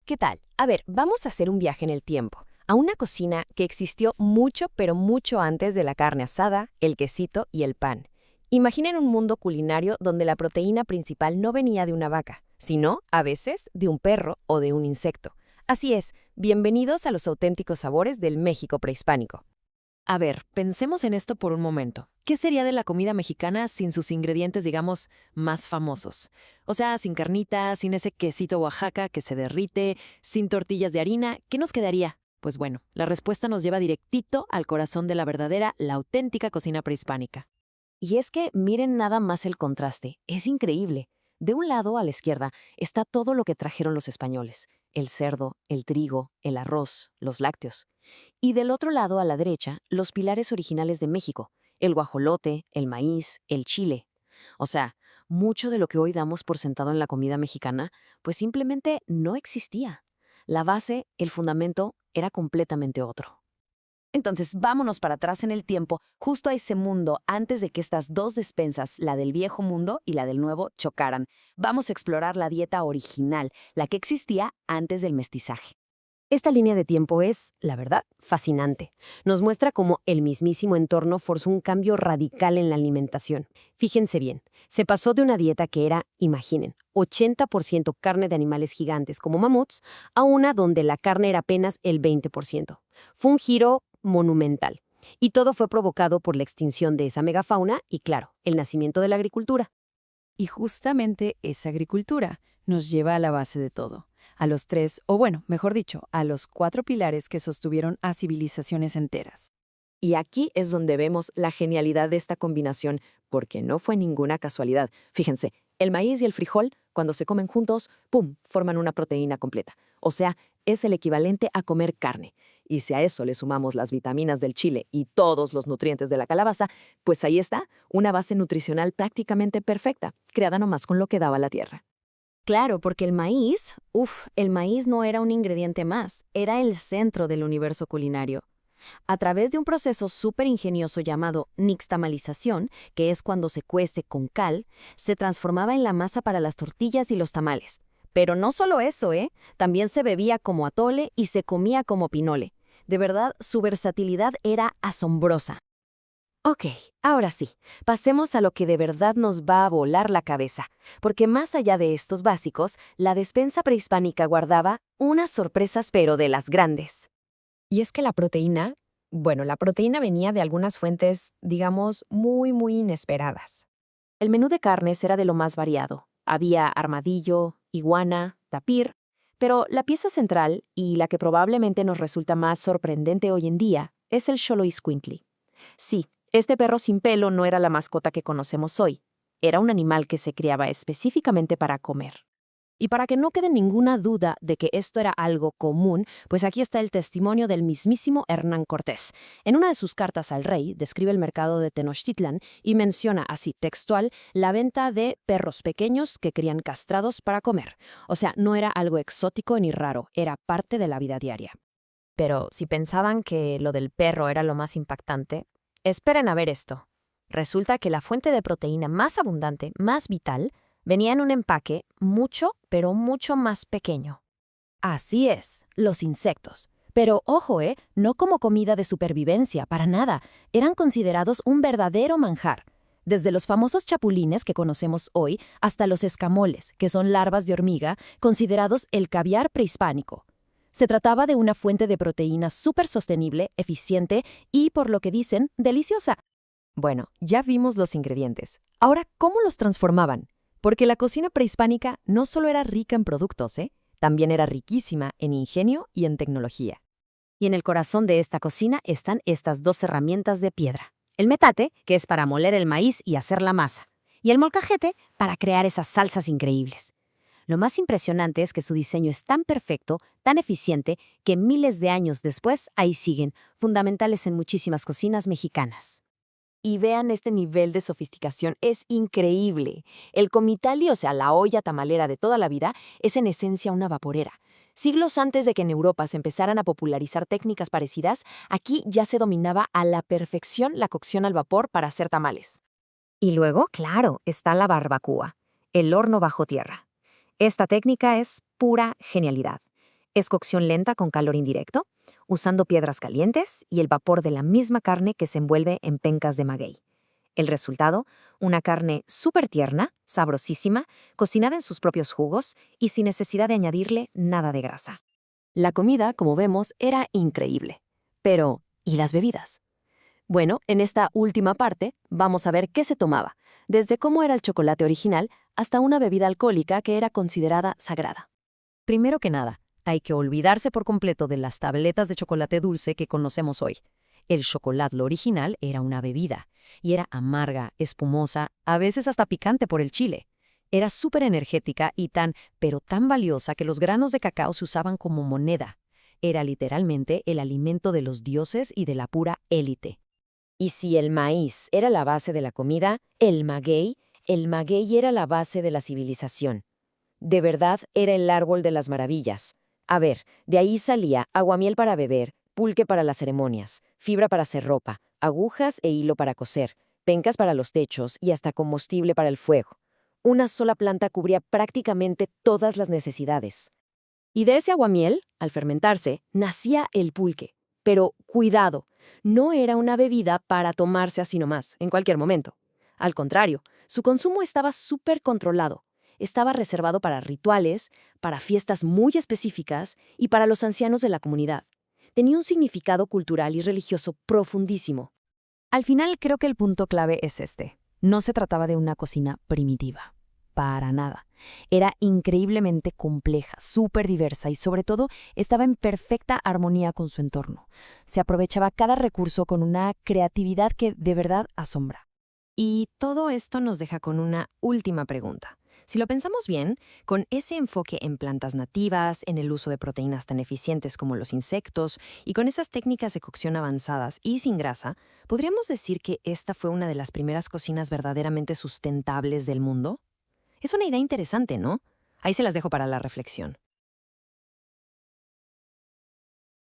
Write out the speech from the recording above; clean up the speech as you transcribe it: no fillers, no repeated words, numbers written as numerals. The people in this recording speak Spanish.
¿Qué tal? A ver, vamos a hacer un viaje en el tiempo, a una cocina que existió mucho, pero mucho antes de la carne asada, el quesito y el pan. Imaginen un mundo culinario donde la proteína principal no venía de una vaca, sino, a veces, de un perro o de un insecto. Así es, bienvenidos a los auténticos sabores del México prehispánico. A ver, pensemos en esto por un momento. ¿Qué sería de la comida mexicana sin sus ingredientes, digamos, más famosos? O sea, sin carnitas, sin ese quesito Oaxaca que se derrite, sin tortillas de harina, ¿qué nos quedaría? Pues bueno, la respuesta nos lleva directito al corazón de la verdadera, la auténtica cocina prehispánica. Y es que miren nada más el contraste, es increíble. De un lado, a la izquierda, está todo lo que trajeron los españoles: el cerdo, el trigo, el arroz, los lácteos. Y del otro lado, a la derecha, los pilares originales de México: el guajolote, el maíz, el chile. O sea, mucho de lo que hoy damos por sentado en la comida mexicana, pues simplemente no existía. La base, el fundamento, era completamente otro. Entonces, vámonos para atrás en el tiempo, justo a ese mundo antes de que estas dos despensas, la del viejo mundo y la del nuevo, chocaran. Vamos a explorar la dieta original, la que existía antes del mestizaje. Esta línea de tiempo es, la verdad, fascinante. Nos muestra cómo el mismísimo entorno forzó un cambio radical en la alimentación. Fíjense bien, se pasó de una dieta que era, imaginen, 80% carne de animales gigantes como mamuts, a una donde la carne era apenas el 20%. Fue un giro monumental. Y todo fue provocado por la extinción de esa megafauna y, claro, el nacimiento de la agricultura. Y justamente esa agricultura nos lleva a la base de todo, a los tres, o bueno, mejor dicho, a los cuatro pilares que sostuvieron a civilizaciones enteras. Y aquí es donde vemos la genialidad de esta combinación, porque no fue ninguna casualidad. Fíjense, el maíz y el frijol, cuando se comen juntos, ¡pum!, forman una proteína completa. O sea, es el equivalente a comer carne. Y si a eso le sumamos las vitaminas del chile y todos los nutrientes de la calabaza, pues ahí está, una base nutricional prácticamente perfecta, creada nomás con lo que daba la tierra. Claro, porque el maíz no era un ingrediente más, era el centro del universo culinario. A través de un proceso súper ingenioso llamado nixtamalización, que es cuando se cuece con cal, se transformaba en la masa para las tortillas y los tamales. Pero no solo eso, ¿eh? También se bebía como atole y se comía como pinole. De verdad, su versatilidad era asombrosa. Ok, ahora sí, pasemos a lo que de verdad nos va a volar la cabeza, porque más allá de estos básicos, la despensa prehispánica guardaba unas sorpresas pero de las grandes. Y es que la proteína venía de algunas fuentes, digamos, muy inesperadas. El menú de carnes era de lo más variado. Había armadillo, iguana, tapir, pero la pieza central, y la que probablemente nos resulta más sorprendente hoy en día, es el xoloitzcuintli. Sí, este perro sin pelo no era la mascota que conocemos hoy. Era un animal que se criaba específicamente para comer. Y para que no quede ninguna duda de que esto era algo común, pues aquí está el testimonio del mismísimo Hernán Cortés. En una de sus cartas al rey, describe el mercado de Tenochtitlán y menciona así textual la venta de perros pequeños que crían castrados para comer. O sea, no era algo exótico ni raro, era parte de la vida diaria. Pero si pensaban que lo del perro era lo más impactante, esperen a ver esto. Resulta que la fuente de proteína más abundante, más vital, venía en un empaque mucho, pero mucho más pequeño. Así es, los insectos. Pero ojo, no como comida de supervivencia, para nada. Eran considerados un verdadero manjar. Desde los famosos chapulines que conocemos hoy hasta los escamoles, que son larvas de hormiga, considerados el caviar prehispánico. Se trataba de una fuente de proteína súper sostenible, eficiente y, por lo que dicen, deliciosa. Bueno, ya vimos los ingredientes. Ahora, ¿cómo los transformaban? Porque la cocina prehispánica no solo era rica en productos, también era riquísima en ingenio y en tecnología. Y en el corazón de esta cocina están estas dos herramientas de piedra. El metate, que es para moler el maíz y hacer la masa, y el molcajete para crear esas salsas increíbles. Lo más impresionante es que su diseño es tan perfecto, tan eficiente, que miles de años después ahí siguen, fundamentales en muchísimas cocinas mexicanas. Y vean este nivel de sofisticación, es increíble. El comitali, o sea, la olla tamalera de toda la vida, es en esencia una vaporera. Siglos antes de que en Europa se empezaran a popularizar técnicas parecidas, aquí ya se dominaba a la perfección la cocción al vapor para hacer tamales. Y luego, claro, está la barbacoa, el horno bajo tierra. Esta técnica es pura genialidad. Es cocción lenta con calor indirecto, usando piedras calientes y el vapor de la misma carne que se envuelve en pencas de maguey. El resultado, una carne súper tierna, sabrosísima, cocinada en sus propios jugos y sin necesidad de añadirle nada de grasa. La comida, como vemos, era increíble. Pero, ¿y las bebidas? Bueno, en esta última parte vamos a ver qué se tomaba, desde cómo era el chocolate original hasta una bebida alcohólica que era considerada sagrada. Primero que nada, hay que olvidarse por completo de las tabletas de chocolate dulce que conocemos hoy. El chocolate lo original era una bebida, y era amarga, espumosa, a veces hasta picante por el chile. Era súper energética y pero tan valiosa que los granos de cacao se usaban como moneda. Era literalmente el alimento de los dioses y de la pura élite. Y si el maíz era la base de la comida, el maguey era la base de la civilización. De verdad, era el árbol de las maravillas. A ver, de ahí salía aguamiel para beber, pulque para las ceremonias, fibra para hacer ropa, agujas e hilo para coser, pencas para los techos y hasta combustible para el fuego. Una sola planta cubría prácticamente todas las necesidades. Y de ese aguamiel, al fermentarse, nacía el pulque. Pero cuidado, no era una bebida para tomarse así nomás, en cualquier momento. Al contrario, su consumo estaba súper controlado. Estaba reservado para rituales, para fiestas muy específicas y para los ancianos de la comunidad. Tenía un significado cultural y religioso profundísimo. Al final creo que el punto clave es este. No se trataba de una cocina primitiva. Para nada. Era increíblemente compleja, súper diversa y sobre todo estaba en perfecta armonía con su entorno. Se aprovechaba cada recurso con una creatividad que de verdad asombra. Y todo esto nos deja con una última pregunta. Si lo pensamos bien, con ese enfoque en plantas nativas, en el uso de proteínas tan eficientes como los insectos y con esas técnicas de cocción avanzadas y sin grasa, ¿podríamos decir que esta fue una de las primeras cocinas verdaderamente sustentables del mundo? Es una idea interesante, ¿no? Ahí se las dejo para la reflexión.